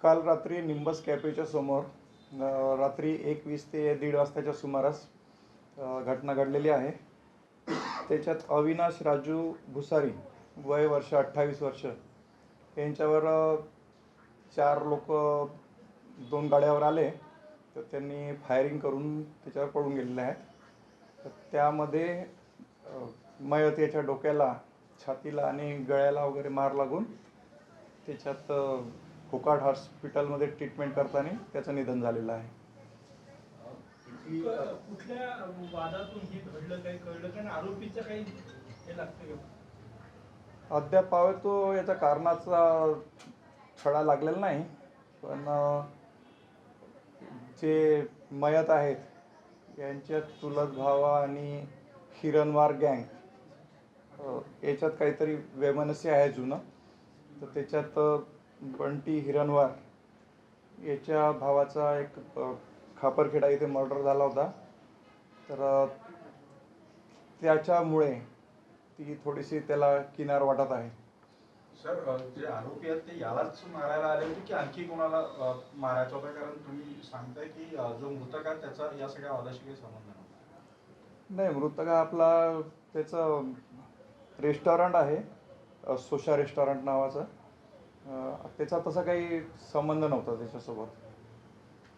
काल रात्री निंबस कॅफेच्या समोर रात्री 1:20 ते 1:30 वाजताच्या सुमारास घटना घडलेली आहे. त्याच्यात अविनाश राजू भुसारी वय वर्ष 28 वर्ष यांच्यावर 4 लोक 2 गाड्यावर आले, तर त्यांनी फायरिंग करून त्याच्यावर पळून गेलेले आहेत. तर त्यामध्ये मयत याच्या डोक्याला, छातीला आणि गळ्याला वगैरे मार लागून त्याच्यात कोकाड हॉस्पिटलमध्ये ट्रीटमेंट करताना त्याचं निधन झालेलं आहे. कुठल्या वादातून हे घडलं, काही कळलं का? आरोपीचं काही हे लागतं का? अद्याप तो याच्या कारणाचा छडा लागलेला नाही, पण जे मयत आहेत यांच्यात चुलत भावा आणि हिरणवार गँग याच्यात काहीतरी वैमनस्य आहे जुनं. तर त्याच्यात बंटी हिरणवार याच्या भावाचा एक खापरखेडा इथे मर्डर झाला होता. तर त्याच्यामुळे ती थोडीशी त्याला किनार वाटत आहे. सर, जे आरोपी आहेत ते यालाच मारायला आले होते की आणखी कोणाला मारायचं होतं? कारण तुम्ही सांगताय की जो मृतक आहे त्याचा या सगळ्या वादाशी काही संबंध नाही. मृतक आपला त्याचं रेस्टॉरंट आहे, सोशा रेस्टॉरंट नावाचं. त्याचा तसा काही संबंध नव्हता त्याच्यासोबत.